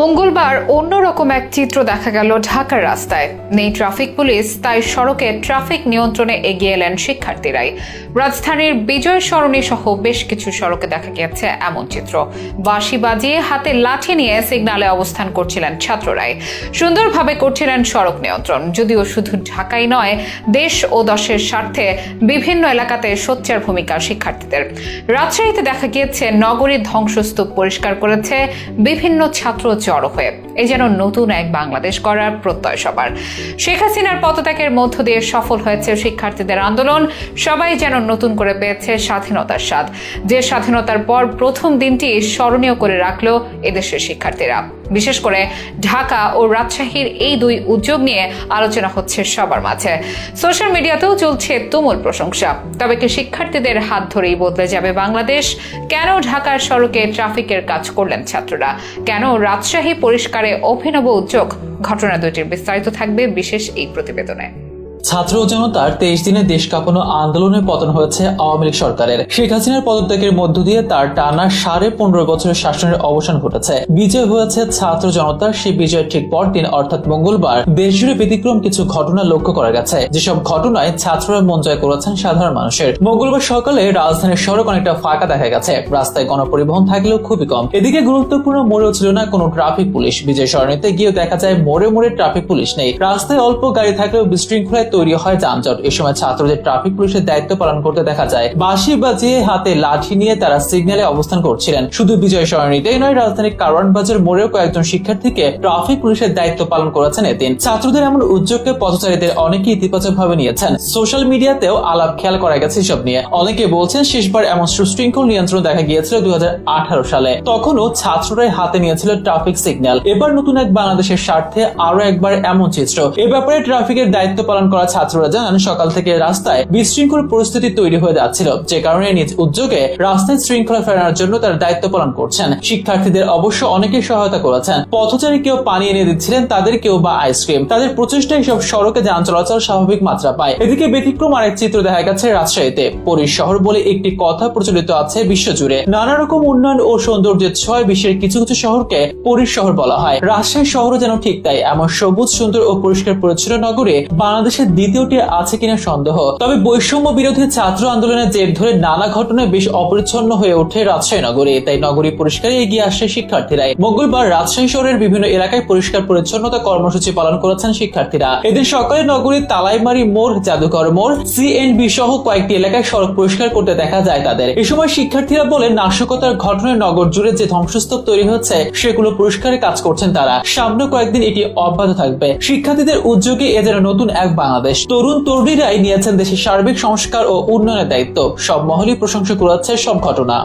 মঙ্গলবার অন্যরকম এক চিত্র দেখা গেল ঢাকার রাস্তায়। নেই ট্রাফিক পুলিশ, তাই সড়কে ট্রাফিক নিয়ন্ত্রণে এগিয়ে এলেন শিক্ষার্থীরাই। রাজধানীর বিজয় সরণি সহ বেশ কিছু সড়কে দেখা গিয়েছে এমন চিত্র। বাঁশি বাজিয়ে হাতে লাঠি নিয়ে সিগন্যালে অবস্থান করছিলেন ছাত্ররাই। সুন্দরভাবে করছিলেন সড়ক নিয়ন্ত্রণ। যদিও শুধু ঢাকাই নয়, দেশ ও দেশের স্বার্থে বিভিন্ন এলাকাতে সোচ্চার ভূমিকা শিক্ষার্থীদের। রাজশাহীতে দেখা গিয়েছে নগরীর ধ্বংসস্তূপ পরিষ্কার করেছে বিভিন্ন ছাত্র জড়ো হয়ে। এই যেন নতুন এক বাংলাদেশ গড়ার প্রত্যয় সবার। শেখ হাসিনার পদত্যাগের মধ্য দিয়ে সফল হয়েছে শিক্ষার্থীদের আন্দোলন। সবাই যেন নতুন করে পেয়েছে স্বাধীনতার স্বাদ, যে স্বাধীনতার পর প্রথম দিনটি স্মরণীয় করে রাখলো এদেশের শিক্ষার্থীরা। বিশেষ করে ঢাকা ও রাজশাহীর এই দুই উদ্যোগ নিয়ে আলোচনা হচ্ছে সবার মাঝে। সোশ্যাল মিডিয়াতেও চলছে তুমুল প্রশংসা। তবে কি শিক্ষার্থীদের হাত ধরেই বদলে যাবে বাংলাদেশ? কেন ঢাকার সড়কে ট্রাফিকের কাজ করলেন ছাত্ররা? কেন রাজশাহী পরিষ্কারে অভিনব উদ্যোগ? ঘটনা দুটির বিস্তারিত থাকবে বিশেষ এই প্রতিবেদনে। ছাত্র জনতার 23 দিনে দেশ কাঁপানো আন্দোলনে পতন হয়েছে আওয়ামী লীগ সরকারের। শেখ হাসিনার পদত্যাগের মধ্য দিয়ে তার টানা 15.5 বছরের শাসনের অবসান ঘটেছে। বিজয় হয়েছে ছাত্র জনতার। সেই বিজয়ের ঠিক পরদিন অর্থাৎ মঙ্গলবার দেশজুড়ে ব্যতিক্রম কিছু ঘটনা লক্ষ্য করা গেছে, যেসব ঘটনায় ছাত্ররা মন জয় করেছেন সাধারণ মানুষের। মঙ্গলবার সকালে রাজধানীর সড়ক অনেকটা ফাঁকা দেখা গেছে। রাস্তায় গণপরিবহন থাকলেও খুবই কম। এদিকে গুরুত্বপূর্ণ মোড়েও ছিল না কোনো ট্রাফিক পুলিশ। বিজয় সরণিতে গিয়েও দেখা যায় মোড়ে মোড়ে ট্রাফিক পুলিশ নেই। রাস্তায় অল্প গাড়ি থাকলেও বিশৃঙ্খলায় তৈরি হয় যানজট। এ সময় ছাত্রদের ট্রাফিক পুলিশের দায়িত্ব পালন করতে দেখা যায়। বাঁশি বাজিয়ে হাতে লাঠি নিয়ে তারা সিগন্যালে অবস্থান করছিলেন। শুধু বিজয় সরণিতেই নয়, রাজধানীর কারওয়ান বাজার মোড়েও কয়েকজন শিক্ষার্থীকে ট্রাফিক পুলিশের দায়িত্ব পালন করেছেন এদিন। ছাত্রদের এমন উদ্যোগকে পথচারীদের অনেকেই ইতিবাচক ভাবে নিয়েছেন। সোশ্যাল মিডিয়াতেও আলাপ খেয়াল করা গেছে এসব নিয়ে। অনেকে বলছেন শেষবার এমন সুশৃঙ্খল নিয়ন্ত্রণ দেখা গিয়েছিল 2018 সালে। তখনও ছাত্ররাই হাতে নিয়েছিল ট্রাফিক সিগন্যাল। এবার নতুন এক বাংলাদেশের স্বার্থে আরো একবার এমন চিত্র। এ ব্যাপারে ট্রাফিকের দায়িত্ব পালন করা ছাত্ররা জানান, সকাল থেকে রাস্তায় বিশৃঙ্খল পরিস্থিতি তৈরি হয়ে যাচ্ছিল, যে কারণে নিজ উদ্যোগে রাস্তায় শৃঙ্খলা ফেরানোর জন্য তারা দায়িত্ব পালন করছেন। শিক্ষার্থীদের অবশ্য অনেকে সহায়তা করেছেন। পথচারী কেউ পানি এনে দিচ্ছিলেন তাদের, কেউ বা আইসক্রিম। তাদের প্রচেষ্টায় সব সড়কে যান চলাচল স্বাভাবিক মাত্রা পায়। এদিকে ব্যতিক্রম আরেক চিত্র দেখা গেছে রাজশাহীতে। পরীর শহর বলে একটি কথা প্রচলিত আছে বিশ্বজুড়ে। নানা রকম উন্নয়ন ও সৌন্দর্যের ছোঁয়ায় বিশ্বের কিছু কিছু শহরকে পরীর শহর বলা হয়। রাজশাহী শহরও যেন ঠিক তাই। এমন সবুজ, সুন্দর ও পরিষ্কার পরিচ্ছন্ন নগরে বাংলাদেশের দ্বিতীয়টি আছে কিনা সন্দেহ। তবে বৈষম্য বিরোধী ছাত্র আন্দোলনের জের ধরে নানা ঘটনায় বেশ অপরিচ্ছন্ন হয়ে ওঠে রাজশাহী নগরী। তাই নগরী পরিষ্কারে এগিয়ে আসে শিক্ষার্থীরাই। মঙ্গলবার রাজশাহী শহরের বিভিন্ন এলাকায় পরিষ্কার পরিচ্ছন্নতা কর্মসূচি পালন করেছেন শিক্ষার্থীরা। এদিন সকালে নগরীর তালাইমারি মোড়, জাদুঘর মোড়, সিএনবি সহ কয়েকটি এলাকায় সড়ক পরিষ্কার করতে দেখা যায় তাদের। এ সময় শিক্ষার্থীরা বলেন, নাশকতার ঘটনায় নগর জুড়ে যে ধ্বংসস্তূপ তৈরি হচ্ছে সেগুলো পরিষ্কারের কাজ করছেন তারা। সামনে কয়েকদিন এটি অব্যাহত থাকবে। শিক্ষার্থীদের উদ্যোগে এ যেন নতুন এক বাংলাদেশ। তরুণীরাই নিয়েছেন দেশের সার্বিক সংস্কার ও উন্নয়নের দায়িত্ব। সব মহলই প্রশংসা করেছে সব ঘটনা।